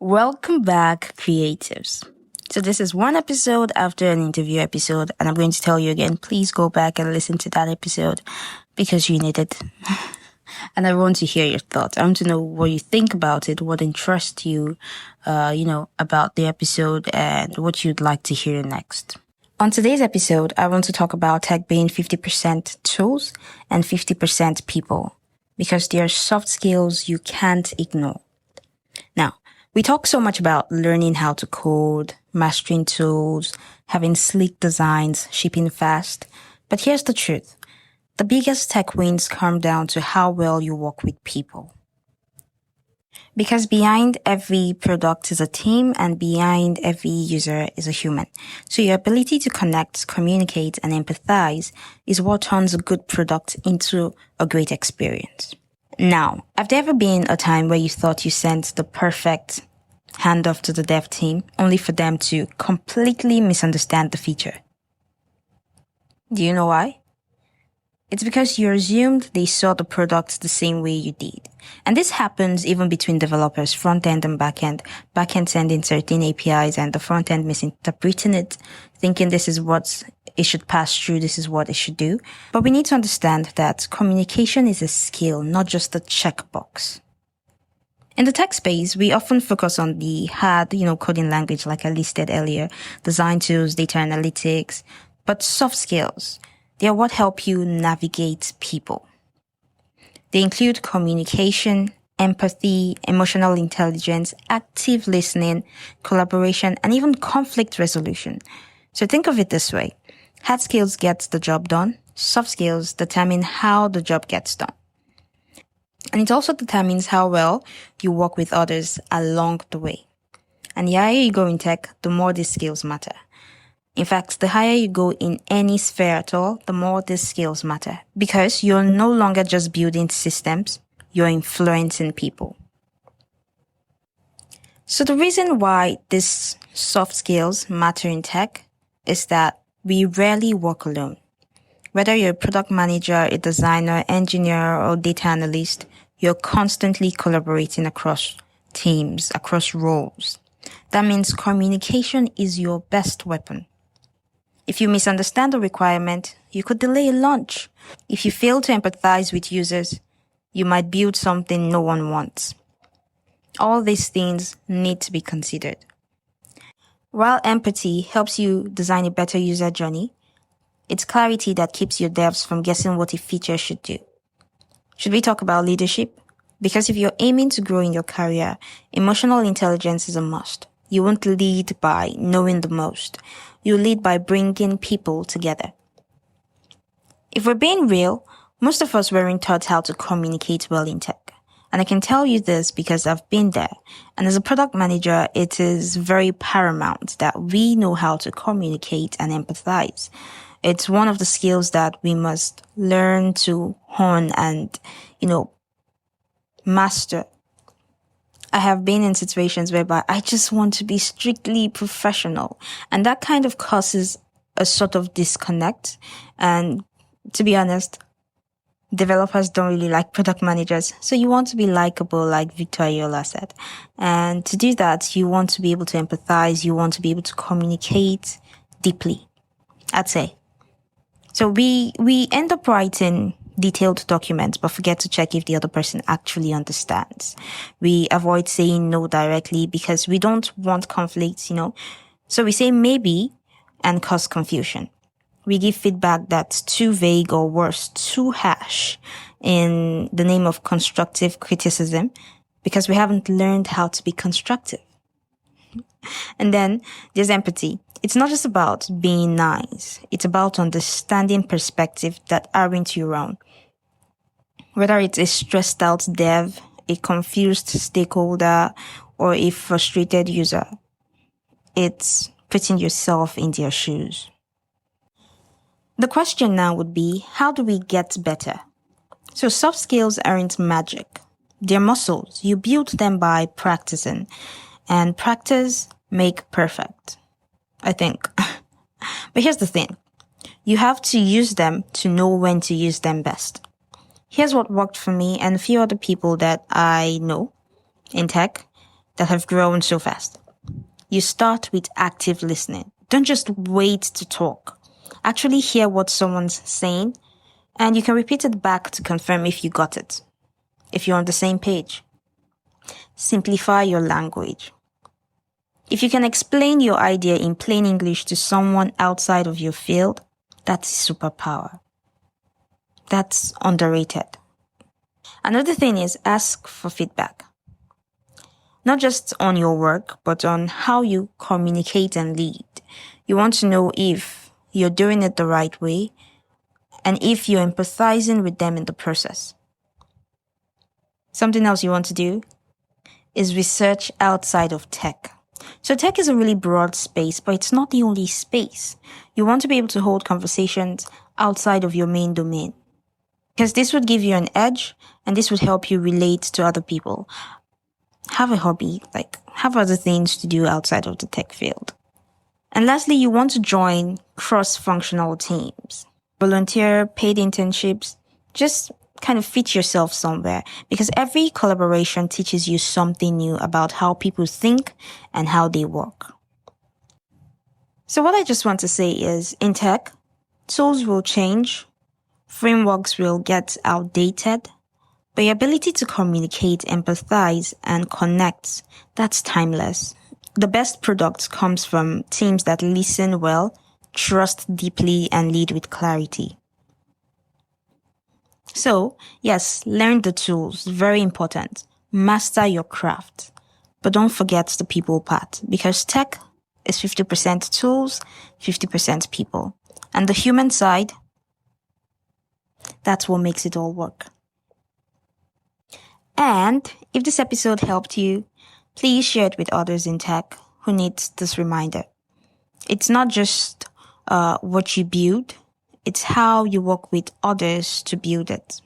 Welcome back, creatives. So this is one episode after an interview episode, and I'm going to tell you again, please go back and listen to that episode because you need it. And I want to hear your thoughts. I want to know what you think about it, what interests you, about the episode and what you'd like to hear next. On today's episode, I want to talk about tech being 50% tools and 50% people because they are soft skills you can't ignore. Now, we talk so much about learning how to code, mastering tools, having sleek designs, shipping fast. But here's the truth. The biggest tech wins come down to how well you work with people. Because behind every product is a team and behind every user is a human. So your ability to connect, communicate, and empathize is what turns a good product into a great experience. Now, have there ever been a time where you thought you sent the perfect handoff to the dev team only for them to completely misunderstand the feature? Do you know why? It's because you assumed they saw the product the same way you did. And this happens even between developers, front-end and back-end. Back-end sending certain APIs and the front-end misinterpreting it, thinking this is what it should pass through, this is what it should do. But we need to understand that communication is a skill, not just a checkbox. In the tech space, we often focus on the hard, coding language like I listed earlier, design tools, data analytics, but soft skills, they are what help you navigate people. They include communication, empathy, emotional intelligence, active listening, collaboration, and even conflict resolution. So think of it this way. Hard skills get the job done. Soft skills determine how the job gets done. And it also determines how well you work with others along the way. And the higher you go in tech, the more these skills matter. In fact, the higher you go in any sphere at all, the more these skills matter. Because you're no longer just building systems, you're influencing people. So the reason why these soft skills matter in tech is that we rarely work alone. Whether you're a product manager, a designer, engineer, or data analyst, you're constantly collaborating across teams, across roles. That means communication is your best weapon. If you misunderstand a requirement, you could delay a launch. If you fail to empathize with users, you might build something no one wants. All these things need to be considered. While empathy helps you design a better user journey, it's clarity that keeps your devs from guessing what a feature should do. Should we talk about leadership? Because if you're aiming to grow in your career, emotional intelligence is a must. You won't lead by knowing the most. You lead by bringing people together. If we're being real, most of us weren't taught how to communicate well in tech. And I can tell you this because I've been there. And as a product manager, it is very paramount that we know how to communicate and empathize. It's one of the skills that we must learn to hone and, master. I have been in situations whereby I just want to be strictly professional. And that kind of causes a sort of disconnect. And to be honest, developers don't really like product managers. So you want to be likable, like Victor Ayola said. And to do that, you want to be able to empathize. You want to be able to communicate deeply, I'd say. So we end up writing detailed documents, but forget to check if the other person actually understands. We avoid saying no directly because we don't want conflicts, So we say maybe and cause confusion. We give feedback that's too vague or worse, too harsh in the name of constructive criticism because we haven't learned how to be constructive. And then there's empathy. It's not just about being nice. It's about understanding perspectives that aren't your own. Whether it's a stressed out dev, a confused stakeholder, or a frustrated user, it's putting yourself in their shoes. The question now would be, how do we get better? So soft skills aren't magic. They're muscles. You build them by practicing. And practice make perfect, I think. But here's the thing. You have to use them to know when to use them best. Here's what worked for me and a few other people that I know in tech. that have grown so fast. You start with active listening. Don't just wait to talk. Actually hear what someone's saying, and you can repeat it back to confirm if you got it, if you're on the same page. Simplify your language. If you can explain your idea in plain English to someone outside of your field, that's a superpower. That's underrated. Another thing is ask for feedback. Not just on your work, but on how you communicate and lead. You want to know if you're doing it the right way and if you're empathizing with them in the process. Something else you want to do is research outside of tech. So tech is a really broad space, but it's not the only space. You want to be able to hold conversations outside of your main domain, because this would give you an edge and this would help you relate to other people. Have a hobby, have other things to do outside of the tech field. And lastly, you want to join cross-functional teams. Volunteer, paid internships, just kind of fit yourself somewhere, because every collaboration teaches you something new about how people think and how they work. So what I just want to say is, in tech, tools will change, frameworks will get outdated, but your ability to communicate, empathize, and connect, that's timeless. The best product comes from teams that listen well, trust deeply, and lead with clarity. So, yes, learn the tools, very important. Master your craft. But don't forget the people part, because tech is 50% tools, 50% people. And the human side, that's what makes it all work. And if this episode helped you, please share it with others in tech who need this reminder. It's not just what you build, it's how you work with others to build it.